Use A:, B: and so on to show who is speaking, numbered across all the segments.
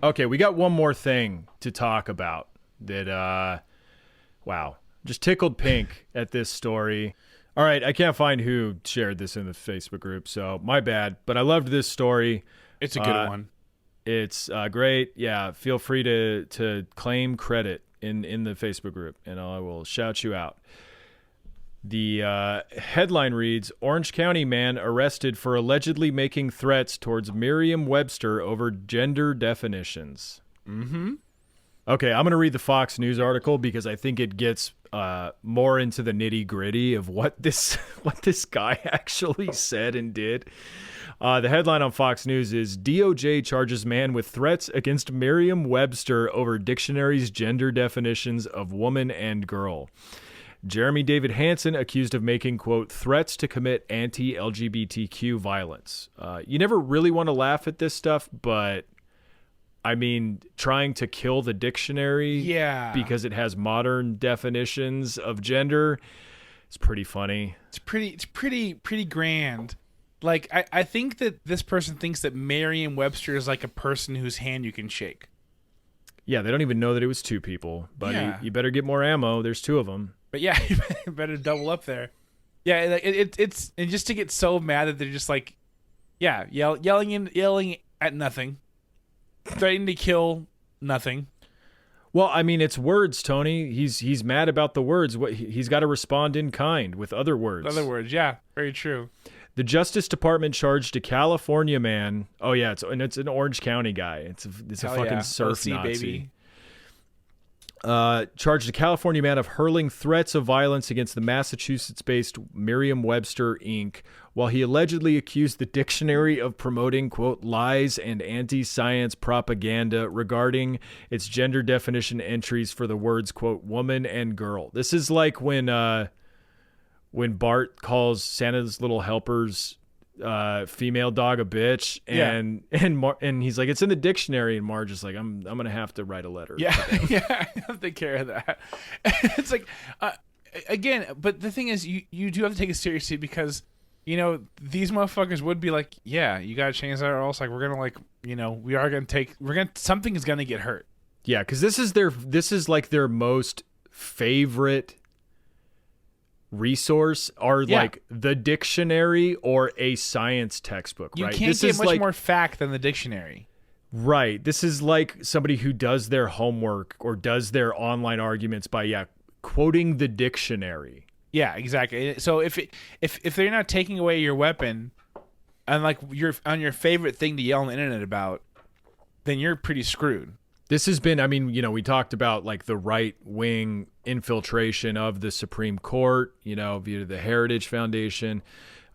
A: Okay, we got one more thing to talk about that, wow, just tickled pink at this story. All right, I can't find who shared this in the Facebook group, so my bad. But I loved this story.
B: It's a good one.
A: It's great. Yeah, feel free to claim credit in the Facebook group, and I will shout you out. The headline reads, Orange County man arrested for allegedly making threats towards Merriam-Webster over gender definitions.
B: Mm-hmm.
A: Okay, I'm going to read the Fox News article because I think it gets more into the nitty-gritty of what this guy actually said and did. The headline on Fox News is, DOJ charges man with threats against Merriam-Webster over dictionary's gender definitions of woman and girl. Jeremy David Hansen accused of making, quote, threats to commit anti-LGBTQ violence. You never really want to laugh at this stuff, but I mean, trying to kill the dictionary because it has modern definitions of gender, it's pretty funny.
B: It's pretty grand. Like, I think that this person thinks that Merriam-Webster is like a person whose hand you can shake.
A: Yeah, they don't even know that it was two people. But you better get more ammo. There's two of them.
B: But yeah, you better double up there. Yeah, it's and just to get so mad that they're just like, yelling at nothing, threatening to kill nothing.
A: Well, I mean, it's words, Tony. He's mad about the words. He's got to respond in kind with other words.
B: Other words, yeah, very true.
A: The Justice Department charged a California man. Oh yeah, it's an Orange County guy. It's a fucking surf
B: OC,
A: Nazi.
B: Baby.
A: Charged a California man of hurling threats of violence against the Massachusetts-based Merriam-Webster, Inc., while he allegedly accused the dictionary of promoting, quote, lies and anti-science propaganda regarding its gender definition entries for the words, quote, woman and girl. This is like when Bart calls Santa's little helpers female dog a bitch, and he's like, it's in the dictionary, and Marge is like, I'm gonna have to write a letter.
B: Yeah, I have to take care of that. It's like, again, but the thing is, you do have to take it seriously because, you know, these motherfuckers would be like, yeah, you gotta change that, or else like we're gonna like, you know, something is gonna get hurt.
A: Yeah, because this is like their most favorite resource are like the dictionary or a science textbook, right?
B: You can't get much more fact than the dictionary.
A: Right. This is like somebody who does their homework or does their online arguments by quoting the dictionary.
B: Yeah, exactly. So if they're not taking away your weapon and like you're on your favorite thing to yell on the internet about, then you're pretty screwed.
A: This has been, I mean, you know, we talked about like the right-wing infiltration of the Supreme Court, you know, via the Heritage Foundation,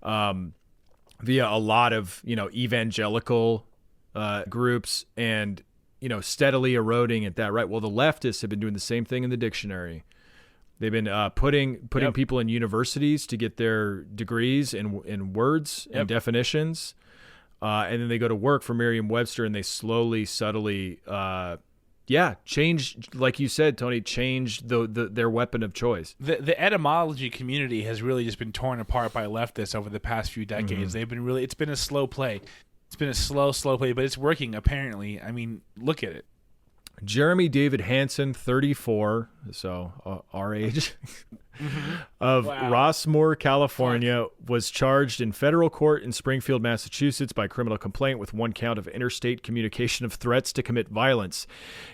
A: via a lot of, you know, evangelical groups and, you know, steadily eroding at that, right? Well, the leftists have been doing the same thing in the dictionary. They've been putting people in universities to get their degrees in words and definitions. And then they go to work for Merriam-Webster and they slowly, subtly, change, like you said, Tony, change their weapon of choice.
B: The etymology community has really just been torn apart by leftists over the past few decades. Mm-hmm. They've been it's been a slow play. It's been a slow play, but it's working apparently. I mean, look at it.
A: Jeremy David Hansen, 34, so our age, of Rossmore, California, was charged in federal court in Springfield, Massachusetts by criminal complaint with one count of interstate communication of threats to commit violence.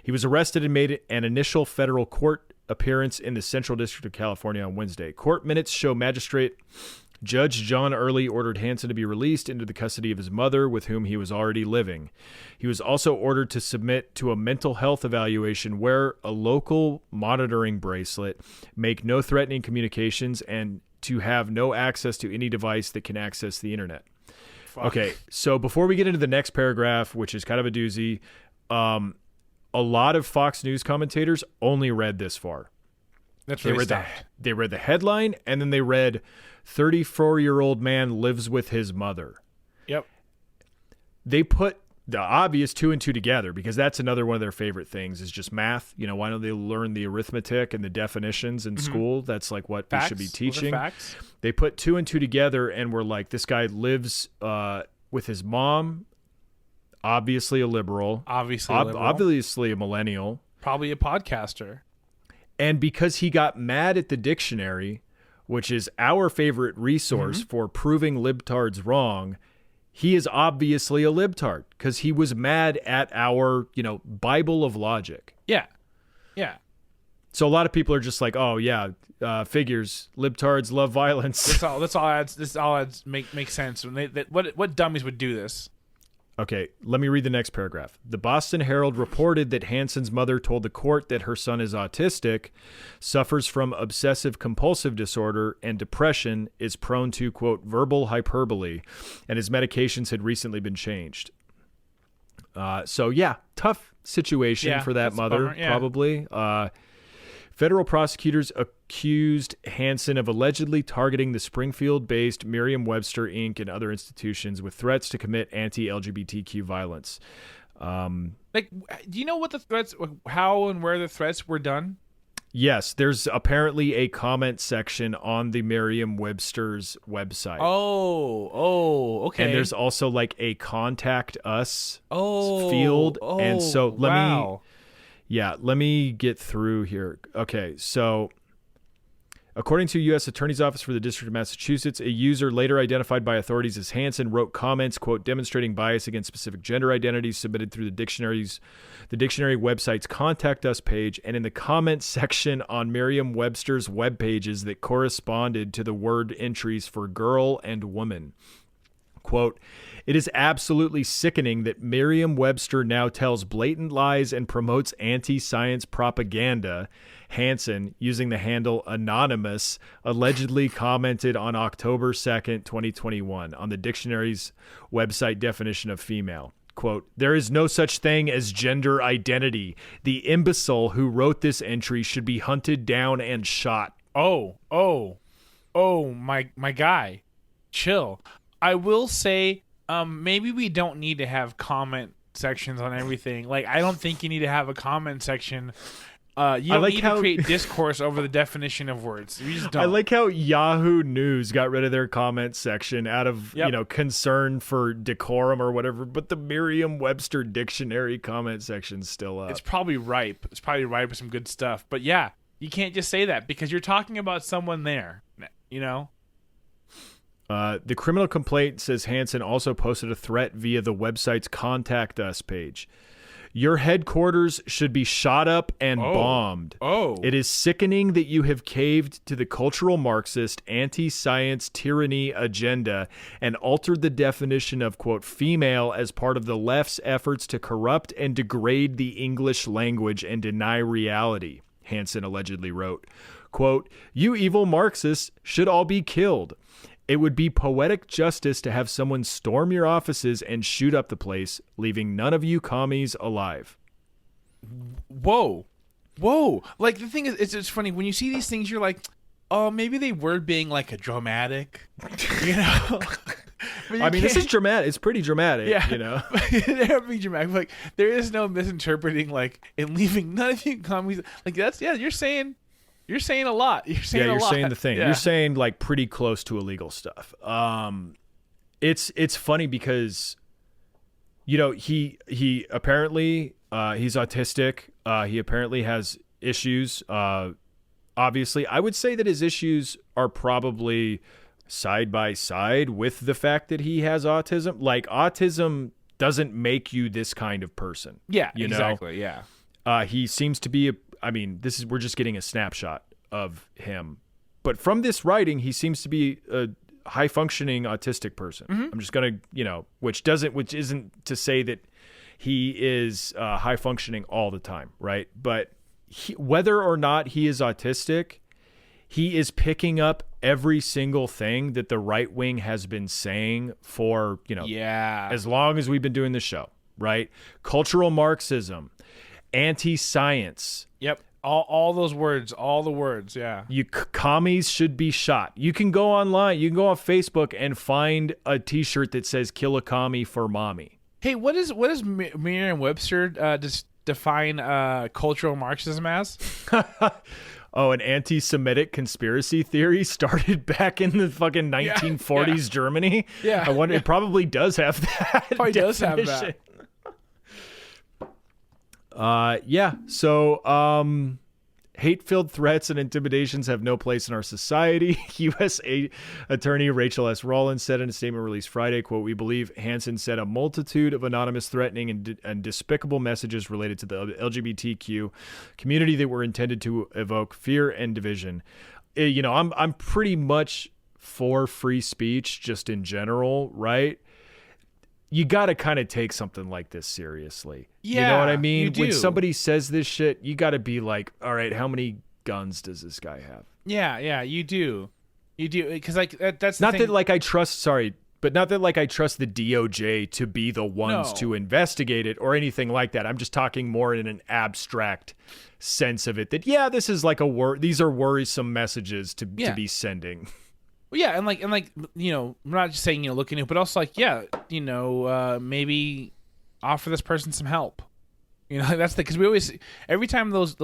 A: He was arrested and made an initial federal court appearance in the Central District of California on Wednesday. Court minutes show Magistrate Judge John Early ordered Hansen to be released into the custody of his mother, with whom he was already living. He was also ordered to submit to a mental health evaluation, wear a local monitoring bracelet, make no threatening communications, and to have no access to any device that can access the internet. Fuck. Okay, so before we get into the next paragraph, which is kind of a doozy, a lot of Fox News commentators only read this far.
B: That's really
A: they read the headline, and then they read 34-year-old man lives with his mother.
B: Yep.
A: They put the obvious two and two together because that's another one of their favorite things is just math. You know, why don't they learn the arithmetic and the definitions in school? That's like what we should be teaching.
B: Facts?
A: They put two and two together and were like, this guy lives with his mom. Obviously a liberal. Obviously a millennial.
B: Probably a podcaster.
A: And because he got mad at the dictionary, which is our favorite resource for proving libtards wrong, he is obviously a libtard because he was mad at our, Bible of logic.
B: Yeah. Yeah.
A: So a lot of people are just like, oh yeah, figures, libtards love violence.
B: This all adds makes sense. What dummies would do this?
A: Okay, let me read the next paragraph. The Boston Herald reported that Hansen's mother told the court that her son is autistic, suffers from obsessive compulsive disorder, and depression, is prone to, quote, verbal hyperbole, and his medications had recently been changed. So, yeah, tough situation for that mother, probably. Federal prosecutors accused Hansen of allegedly targeting the Springfield-based Merriam-Webster, Inc. and other institutions with threats to commit anti-LGBTQ violence.
B: Do you know what the threats, how and where the threats were done?
A: Yes, there's apparently a comment section on the Merriam-Webster's website.
B: Oh, okay.
A: And there's also like a contact us field. And so let me get through here. Okay, so according to U.S. Attorney's Office for the District of Massachusetts, a user later identified by authorities as Hansen wrote comments, quote, demonstrating bias against specific gender identities submitted through the dictionary website's Contact Us page and in the comments section on Merriam-Webster's web pages that corresponded to the word entries for girl and woman. Quote, it is absolutely sickening that Merriam-Webster now tells blatant lies and promotes anti-science propaganda. Hansen, using the handle Anonymous, allegedly commented on October 2nd, 2021 on the dictionary's website definition of female. Quote, there is no such thing as gender identity. The imbecile who wrote this entry should be hunted down and shot.
B: My guy. Chill. I will say, maybe we don't need to have comment sections on everything. Like, I don't think you need to have a comment section. You don't need to create discourse over the definition of words. You just don't.
A: I like how Yahoo News got rid of their comment section out of concern for decorum or whatever, but the Merriam-Webster dictionary comment section's still up.
B: It's probably ripe. It's probably ripe with some good stuff. But yeah, you can't just say that because you're talking about someone there,
A: The criminal complaint says Hansen also posted a threat via the website's Contact Us page. Your headquarters should be shot up and bombed. It is sickening that you have caved to the cultural Marxist anti-science tyranny agenda and altered the definition of, quote, female as part of the left's efforts to corrupt and degrade the English language and deny reality, Hansen allegedly wrote. Quote, you evil Marxists should all be killed. It would be poetic justice to have someone storm your offices and shoot up the place, leaving none of you commies alive.
B: Whoa. Like, the thing is, it's funny. When you see these things, you're like, oh, maybe they were being, like, a dramatic,
A: I mean, this is dramatic. It's pretty dramatic,
B: They're being dramatic. Like, there is no misinterpreting, like, and leaving none of you commies. Like, that's, you're saying... You're saying a lot. You're saying
A: the thing. Yeah. You're saying like pretty close to illegal stuff. It's funny because, he apparently he's autistic. He apparently has issues. Obviously, I would say that his issues are probably side by side with the fact that he has autism. Like, autism doesn't make you this kind of person.
B: Yeah, exactly. Yeah.
A: He seems to be we're just getting a snapshot of him. But from this writing, he seems to be a high functioning autistic person. Mm-hmm. I'm just going to, which isn't to say that he is high functioning all the time. Right. But whether or not he is autistic, he is picking up every single thing that the right wing has been saying for, as long as we've been doing the show. Right. Cultural Marxism, anti-science.
B: Yep. All those words, all the words, yeah.
A: Commies should be shot. You can go online, you can go on Facebook and find a t-shirt that says kill a commie for mommy.
B: Hey, what does Merriam-Webster define cultural Marxism as?
A: An anti-Semitic conspiracy theory started back in the fucking 1940s Germany.
B: Yeah.
A: I wonder, it probably does have that.
B: Probably does have that.
A: Yeah. So, hate-filled threats and intimidations have no place in our society. U.S. Attorney Rachel S. Rollins said in a statement released Friday, quote, "We believe Hansen sent a multitude of anonymous, threatening, and despicable messages related to the LGBTQ community that were intended to evoke fear and division." You know, I'm pretty much for free speech just in general, right? You got to kind of take something like this seriously.
B: Yeah,
A: you know what I mean?
B: you do.
A: When somebody says this shit, you got to be like, all right, how many guns does this guy have?
B: Yeah, you do. You do. Because, like, that's the
A: not
B: thing.
A: that, like, I trust, sorry, but not that, like, I trust the DOJ to be the ones to investigate it or anything like that. I'm just talking more in an abstract sense of it that, yeah, this is like these are worrisome messages to be sending.
B: Well, yeah, and like you know, I'm not just saying, you know, look into it, but also like, yeah, you know, maybe offer this person some help. You know, that's because we always, every time those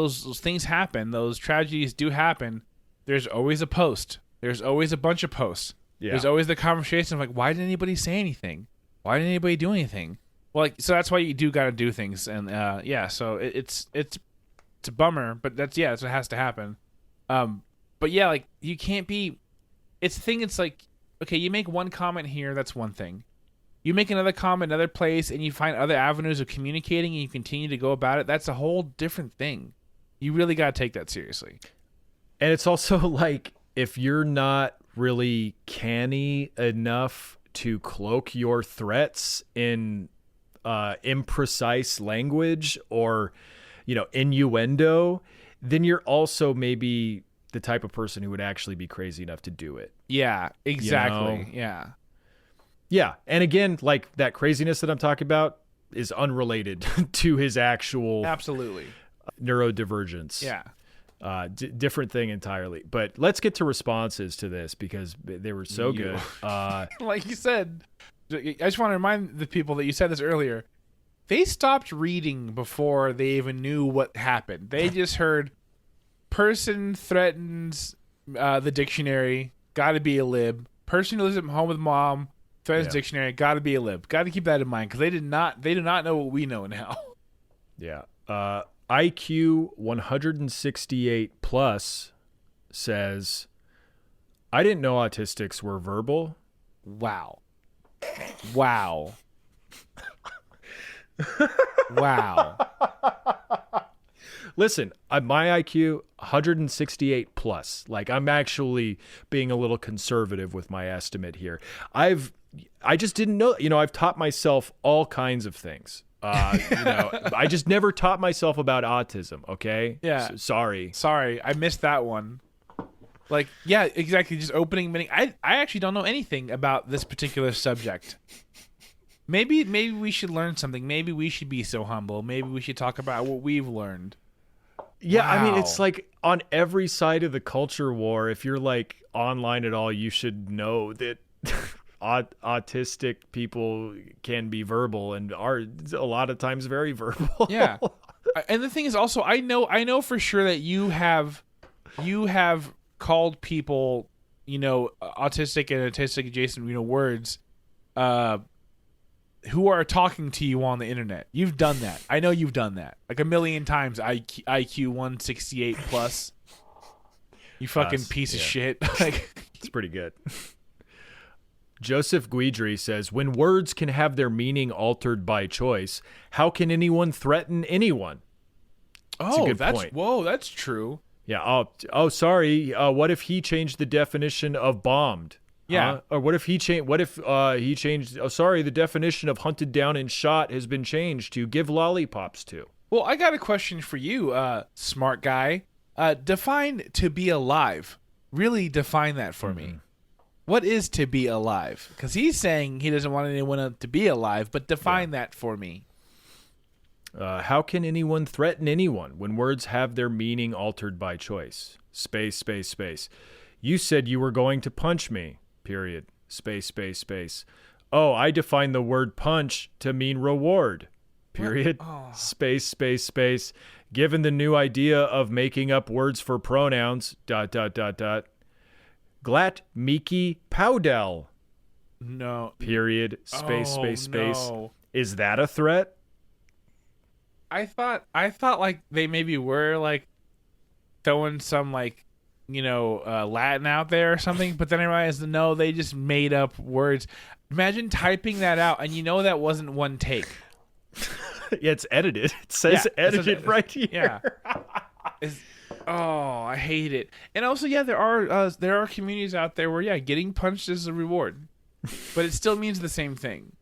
B: things happen, those tragedies do happen, there's always a post. There's always a bunch of posts. Yeah. There's always the conversation of like, why didn't anybody say anything? Why didn't anybody do anything? Well, like, so that's why you do got to do things, and yeah, so it's a bummer, but that's what has to happen. But yeah, like, you can't be. It's the thing. It's like, okay, you make one comment here, that's one thing. You make another comment another place, and you find other avenues of communicating, and you continue to go about it. That's a whole different thing. You really got to take that seriously.
A: And it's also like, if you're not really canny enough to cloak your threats in imprecise language or, you know, innuendo, then you're also maybe the type of person who would actually be crazy enough to do it.
B: Yeah, exactly.
A: You know?
B: Yeah.
A: Yeah. And again, like, that craziness that I'm talking about is unrelated to his actual
B: absolutely
A: neurodivergence.
B: Yeah.
A: Different thing entirely. But let's get to responses to this because they were so good.
B: Like you said, I just want to remind the people that you said this earlier. They stopped reading before they even knew what happened. They just heard person threatens the dictionary, gotta be a lib. Person who lives at home with mom threatens dictionary, gotta be a lib. Gotta keep that in mind because they do not know what we know now.
A: Yeah. IQ 168 plus says, "I didn't know autistics were verbal."
B: Wow. Wow. Wow.
A: Listen, my IQ 168 plus. Like, I'm actually being a little conservative with my estimate here. I just didn't know. You know, I've taught myself all kinds of things. You know, I just never taught myself about autism. Okay.
B: Yeah.
A: Sorry,
B: I missed that one. Like, yeah, exactly. Just opening many. I actually don't know anything about this particular subject. Maybe we should learn something. Maybe we should be so humble. Maybe we should talk about what we've learned.
A: Yeah, wow. I mean, it's like on every side of the culture war, if you're like online at all, you should know that autistic people can be verbal and are a lot of times very verbal.
B: Yeah. And the thing is also, I know for sure that you have called people, you know, autistic and autistic adjacent, you know, words, who are talking to you on the internet. You've done that. I know you've done that like a million times. IQ 168 plus. You fucking piece of shit. Like,
A: it's pretty good. Joseph Guidry says, "When words can have their meaning altered by choice, how can anyone threaten anyone?" That's a good point.
B: Whoa, that's true.
A: Yeah. Oh, sorry. What if he changed the definition of bombed?
B: Yeah.
A: Or what if he changed? Oh, sorry. The definition of hunted down and shot has been changed to give lollipops to.
B: Well, I got a question for you, smart guy. Define to be alive. Really define that for me. What is to be alive? Because he's saying he doesn't want anyone to be alive, but define that for me.
A: How can anyone threaten anyone when words have their meaning altered by choice? Space, space, space. You said you were going to punch me. Period. Space, space, space. Oh, I define the word punch to mean reward. Period. Oh. Space, space, space. Given the new idea of making up words for pronouns. ... Glat Miki Powdell.
B: No.
A: Period. Space, space, space. No. Is that a threat?
B: I thought like they maybe were like throwing some like Latin out there or something, but then I realized no, they just made up words. Imagine typing that out and that wasn't one take.
A: Yeah, it's edited. It says edited right here.
B: Yeah. I hate it. And also, there are communities out there where getting punched is a reward, but it still means the same thing.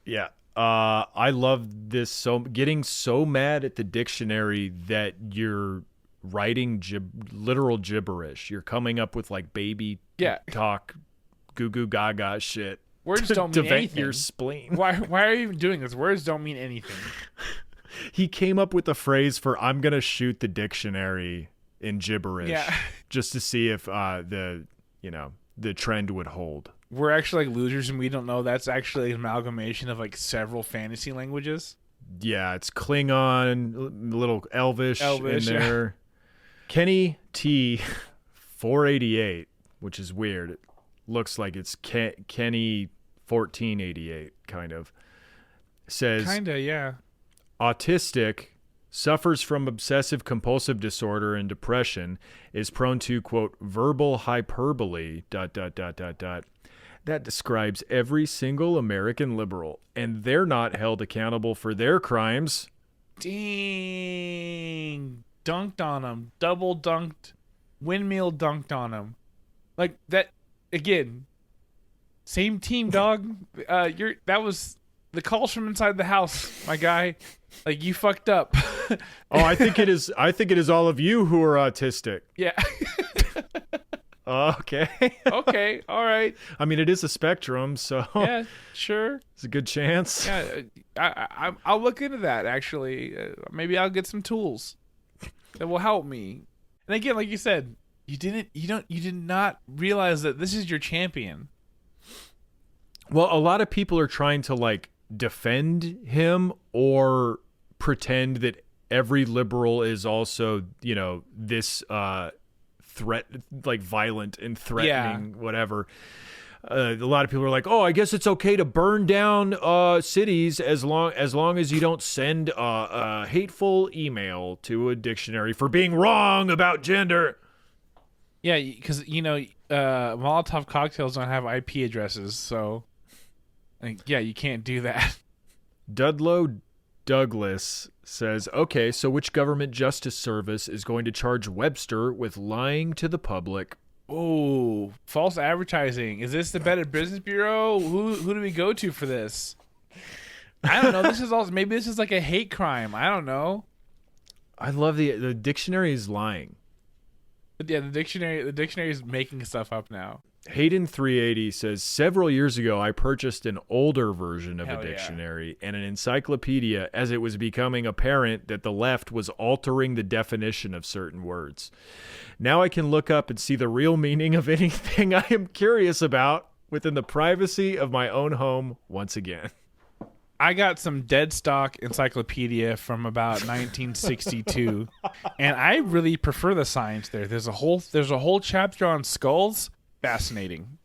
A: Yeah. I love this. So getting so mad at the dictionary that you're writing literal gibberish. You're coming up with like baby talk, goo goo gaga shit.
B: Words don't mean anything.
A: Your spleen.
B: Why are you even doing this? Words don't mean anything.
A: He came up with a phrase for "I'm gonna shoot the dictionary" in gibberish, just to see if the trend would hold.
B: We're actually like losers, and we don't know that's actually an amalgamation of like several fantasy languages.
A: Yeah, it's Klingon, little Elvish in there. Yeah. Kenny T 488, which is weird. It looks like it's Kenny 1488, kind of. Says Autistic, suffers from obsessive compulsive disorder and depression, is prone to, quote, verbal hyperbole, ... That describes every single American liberal, and they're not held accountable for their crimes.
B: Dang. Dunked on him. Double dunked. Windmill dunked on him. Like, that, again, same team, dog. That was the calls from inside the house, my guy. Like, you fucked up.
A: I think it is all of you who are autistic.
B: Yeah.
A: Okay.
B: Okay. All right.
A: I mean, it is a spectrum, so
B: yeah, sure.
A: It's a good chance.
B: Yeah, I'll look into that. Actually, maybe I'll get some tools that will help me. And again, like you said, you did not realize that this is your champion.
A: Well, a lot of people are trying to like defend him or pretend that every liberal is also, this threat, like violent and threatening, whatever. A lot of people are like, "Oh, I guess it's okay to burn down cities as long as you don't send a hateful email to a dictionary for being wrong about gender."
B: Yeah, because Molotov cocktails don't have IP addresses, so you can't do that.
A: Dudlow Douglas says, okay, so which government justice service is going to charge Webster with lying to the public?
B: Oh, false advertising. Is this the Better Business Bureau? Who do we go to for this? I don't know. Maybe this is like a hate crime. I don't know.
A: I love the dictionary is lying.
B: But yeah, the dictionary is making stuff up now.
A: Hayden 380 says, several years ago, I purchased an older version of a dictionary and an encyclopedia as it was becoming apparent that the left was altering the definition of certain words. Now I can look up and see the real meaning of anything I am curious about within the privacy of my own home once again.
B: I got some dead stock encyclopedia from about 1962, and I really prefer the science there. There's a whole chapter on skulls. Fascinating.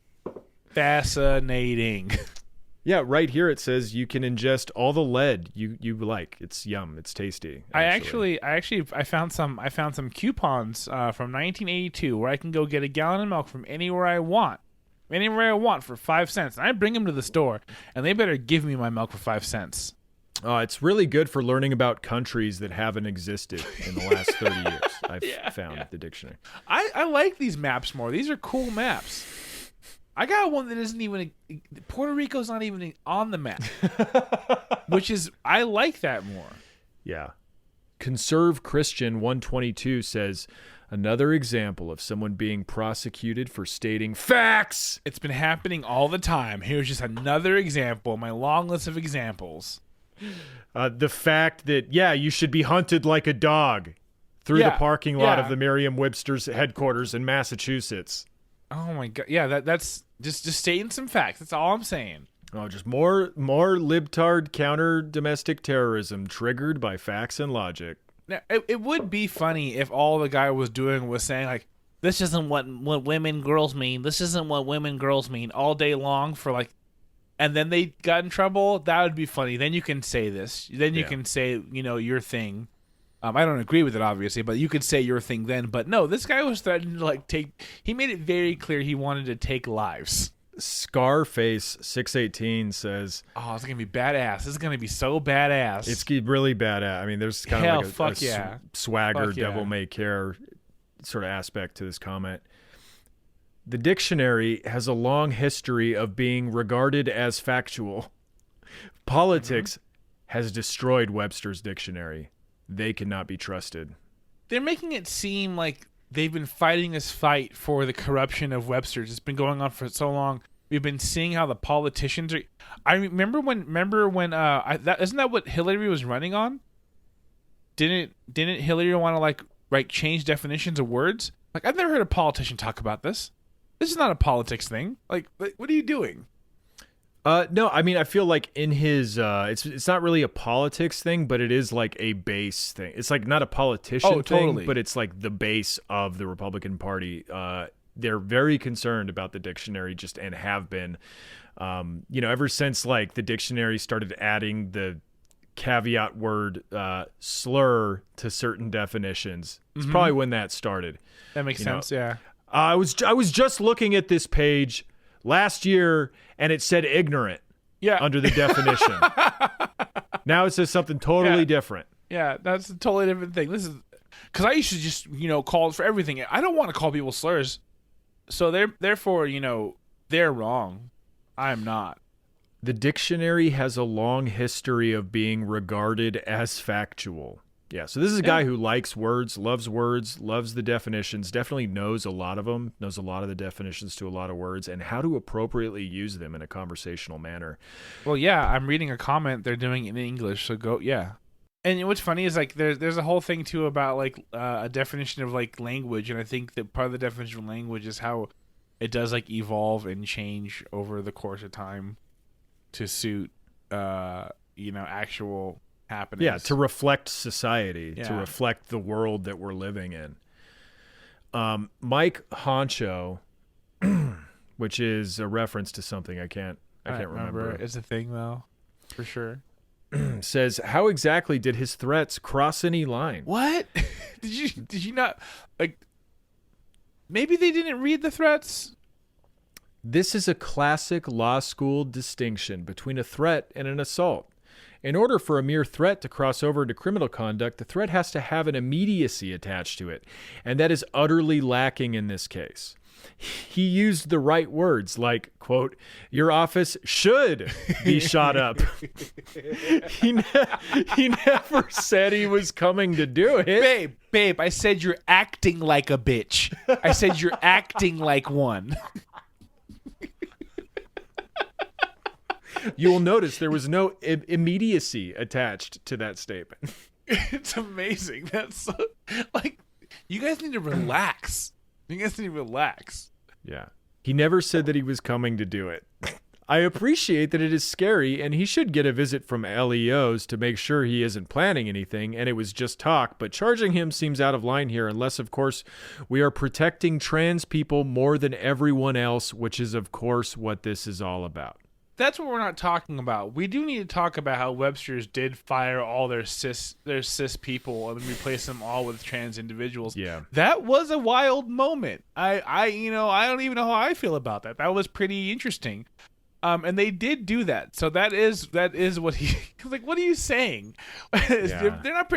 A: Yeah, right here it says you can ingest all the lead you like. It's yum. It's tasty.
B: Actually. I found some coupons from 1982 where I can go get a gallon of milk from anywhere I want for 5 cents. And I bring them to the store, and they better give me my milk for 5 cents.
A: It's really good for learning about countries that haven't existed in the last 30 years. I've found the dictionary.
B: I like these maps more. These are cool maps. I got one that isn't even Puerto Rico's not even on the map, which is I like that more.
A: Yeah. Conserve Christian 122 says, another example of someone being prosecuted for stating facts.
B: It's been happening all the time. Here's just another example, my long list of examples.
A: The fact that, you should be hunted like a dog through the parking lot of the Merriam-Webster's headquarters in Massachusetts.
B: Oh, my God. Yeah, that's just stating some facts. That's all I'm saying.
A: Oh, just more libtard counter domestic terrorism triggered by facts and logic.
B: Now, it would be funny if all the guy was doing was saying, like, this isn't what women, girls mean. This isn't what women, girls mean all day long for, like, and then they got in trouble, that would be funny. Then you can say this. Then you can say, your thing. I don't agree with it, obviously, but you could say your thing then. But no, this guy was threatening to he made it very clear he wanted to take lives.
A: Scarface 618 says,
B: "Oh, it's gonna be badass. This is gonna be so badass.
A: It's really badass. I mean, there's kind of like a swagger, devil may care sort of aspect to this comment. The dictionary has a long history of being regarded as factual. Politics has destroyed Webster's dictionary. They cannot be trusted."
B: They're making it seem like they've been fighting this fight for the corruption of Webster's. It's been going on for so long. We've been seeing how the politicians are. I remember when isn't that what Hillary was running on? Didn't Hillary want to like change definitions of words? Like, I've never heard a politician talk about this. This is not a politics thing. Like what are you doing?
A: No, I mean, I feel like in his, it's not really a politics thing, but it is like a base thing. It's like not a politician thing, but it's like the base of the Republican Party. They're very concerned about the dictionary and have been, ever since like the dictionary started adding the caveat word slur to certain definitions. It's probably when that started.
B: That makes sense. Yeah.
A: I was just looking at this page last year, and it said ignorant under the definition. Now it says something totally different.
B: Yeah, that's a totally different thing. This is because I used to just, call it for everything. I don't want to call people slurs. So therefore, they're wrong. I am not.
A: The dictionary has a long history of being regarded as factual. Yeah, so this is a guy who likes words, loves the definitions, definitely knows a lot of them, knows a lot of the definitions to a lot of words, and how to appropriately use them in a conversational manner.
B: Well, yeah, I'm reading a comment. They're doing it in English, so go, yeah. And what's funny is, like, there's a whole thing, too, about, like, a definition of, like, language, and I think that part of the definition of language is how it does, like, evolve and change over the course of time to suit, actual happenings.
A: Yeah, to reflect society, to reflect the world that we're living in. Mike Honcho, which is a reference to something I can't remember.
B: It's a thing though, for sure.
A: Says, how exactly did his threats cross any line?
B: What? Did you not, like, maybe they didn't read the threats?
A: This is a classic law school distinction between a threat and an assault. In order for a mere threat to cross over into criminal conduct, the threat has to have an immediacy attached to it, and that is utterly lacking in this case. He used the right words, like, quote, "Your office should be shot up." He never said he was coming to do it.
B: Babe, I said you're acting like a bitch. I said you're acting like one.
A: You will notice there was no immediacy attached to that statement.
B: It's amazing. That's so, like, you guys need to relax.
A: Yeah. He never said that he was coming to do it. I appreciate that it is scary, and he should get a visit from LEOs to make sure he isn't planning anything, and it was just talk, but charging him seems out of line here, unless, of course, we are protecting trans people more than everyone else, which is, of course, what this is all about.
B: That's what we're not talking about. We do need to talk about how Webster's did fire all their cis people and replace them all with trans individuals.
A: Yeah, that
B: was a wild moment. I don't even know how I feel about that. That was pretty interesting. And they did do that. So that is what he like. What are you saying? Yeah. They're not.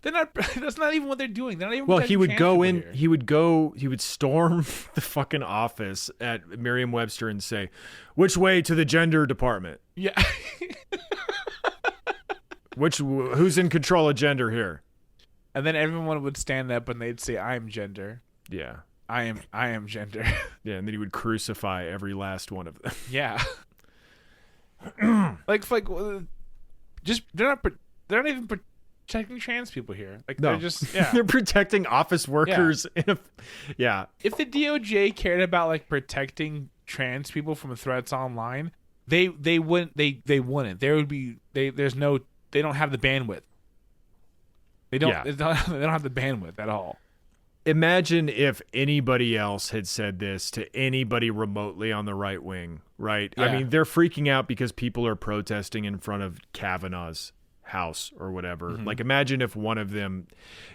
B: That's not even what they're doing. They're not even.
A: Well, he would go in. Here. He would storm the fucking office at Merriam-Webster and say, "Which way to the gender department?"
B: Yeah.
A: Who's in control of gender here?
B: And then everyone would stand up and they'd say, "I'm gender."
A: Yeah.
B: I am gender.
A: Yeah, and then he would crucify every last one of them.
B: Yeah. Just they're not even protecting trans people here. Like, no. They're just
A: they're protecting office workers.
B: Yeah. If the DOJ cared about, like, protecting trans people from threats online, they wouldn't. They wouldn't. There would be they don't have the bandwidth. They don't have the bandwidth at all.
A: imagine if anybody else had said this to anybody remotely on the right wing, right?
B: Yeah.
A: I mean, they're freaking out because people are protesting in front of Kavanaugh's house or whatever. Like, imagine if one of them,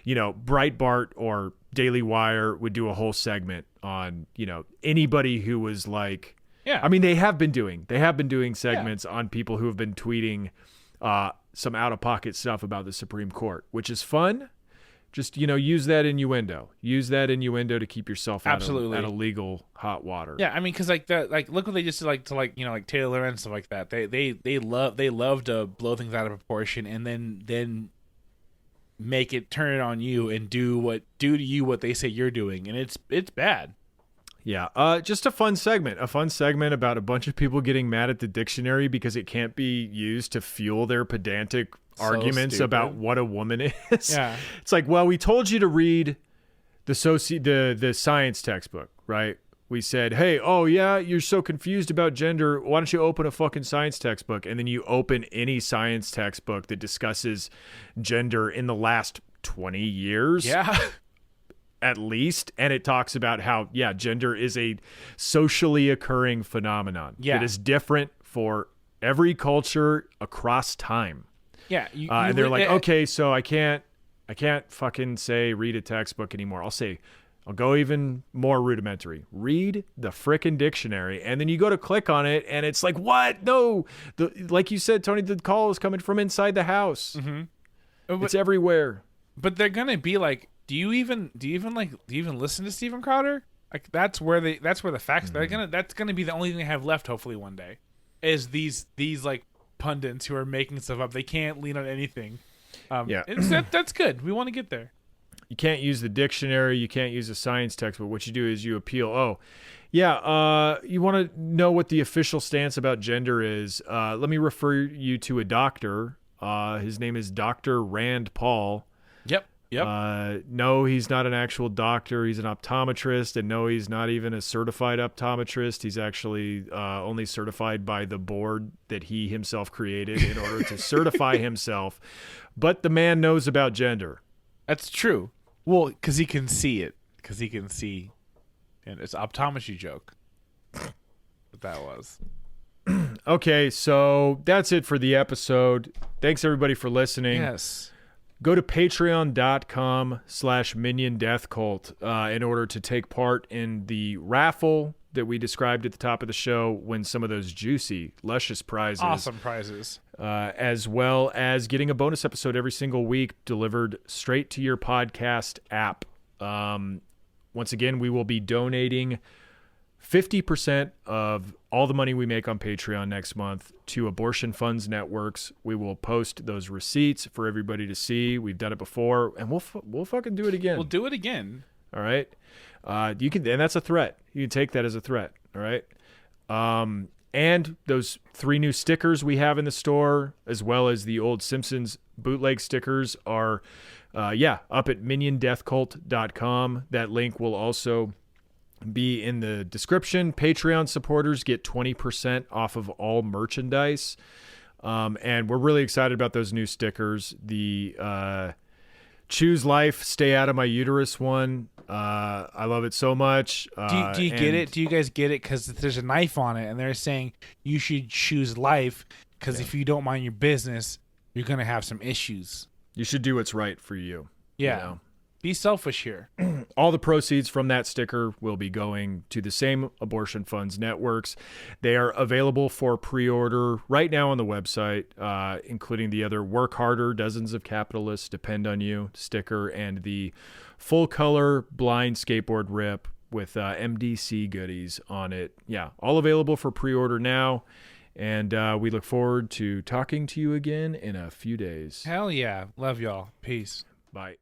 A: Breitbart or Daily Wire would do a whole segment on, anybody who was like,
B: yeah.
A: I mean, they have been doing segments on people who have been tweeting some out-of-pocket stuff about the Supreme Court, which is fun. Just, use that innuendo. Use that innuendo to keep yourself out of legal hot water.
B: Yeah, I mean, because look what they just did, like Taylor and stuff like that. They love to blow things out of proportion and then make it turn it on you and do to you what they say you're doing, and it's bad.
A: Yeah, just a fun segment about a bunch of people getting mad at the dictionary because it can't be used to fuel their pedantic arguments about what a woman is.
B: Yeah.
A: It's like, well, we told you to read the science textbook, right? We said, hey, oh yeah, you're so confused about gender. Why don't you open a fucking science textbook? And then you open any science textbook that discusses gender in the last 20 years.
B: Yeah.
A: At least, and it talks about how gender is a socially occurring phenomenon that is different for every culture across time.
B: Yeah,
A: and they're like, okay, so I can't fucking say read a textbook anymore. I'll go even more rudimentary. Read the frickin' dictionary, and then you go to click on it, and it's like, what? No, like you said, Tony, the call is coming from inside the house. It's everywhere.
B: But they're gonna be like, do you even listen to Steven Crowder? Like that's where the facts that's gonna be the only thing they have left, hopefully one day, is these like pundits who are making stuff up. They can't lean on anything. That's good. We want to get there.
A: You can't use the dictionary. You can't use a science textbook. What you do is you appeal. Oh, yeah. You want to know what the official stance about gender is? Let me refer you to a doctor. His name is Dr. Rand Paul.
B: Yep.
A: No, he's not an actual doctor. He's an optometrist, and no, he's not even a certified optometrist. He's actually only certified by the board that he himself created in order to certify himself. But the man knows about gender.
B: That's true. Well, because he can see it. Because he can see. And it's an optometry joke. What that was.
A: Okay, so that's it for the episode. Thanks, everybody, for listening.
B: Yes.
A: Go to patreon.com/Minion Death Cult in order to take part in the raffle that we described at the top of the show, win some of those juicy, luscious prizes.
B: Awesome prizes.
A: As well as getting a bonus episode every single week delivered straight to your podcast app. Once again, we will be donating 50% of all the money we make on Patreon next month to abortion funds networks. We will post those receipts for everybody to see. We've done it before, and we'll fucking do it again.
B: We'll do it again.
A: All right. You can, and that's a threat. You can take that as a threat. All right. And those 3 new stickers we have in the store, as well as the old Simpsons bootleg stickers, are up at miniondeathcult.com. That link will also be in the description. Patreon supporters get 20% off of all merchandise. And we're really excited about those new stickers. The Choose Life, Stay Out of My Uterus one. I love it so much.
B: Do you get it? Do you guys get it? Because there's a knife on it, and they're saying you should choose life because if you don't mind your business, you're going to have some issues.
A: You should do what's right for you.
B: Yeah.
A: You know?
B: Be selfish here.
A: All the proceeds from that sticker will be going to the same abortion funds networks. They are available for pre-order right now on the website, including the other Work Harder, Dozens of Capitalists Depend on You sticker, and the full color blind skateboard rip with MDC goodies on it. Yeah, all available for pre-order now. And we look forward to talking to you again in a few days.
B: Hell yeah. Love y'all. Peace.
A: Bye.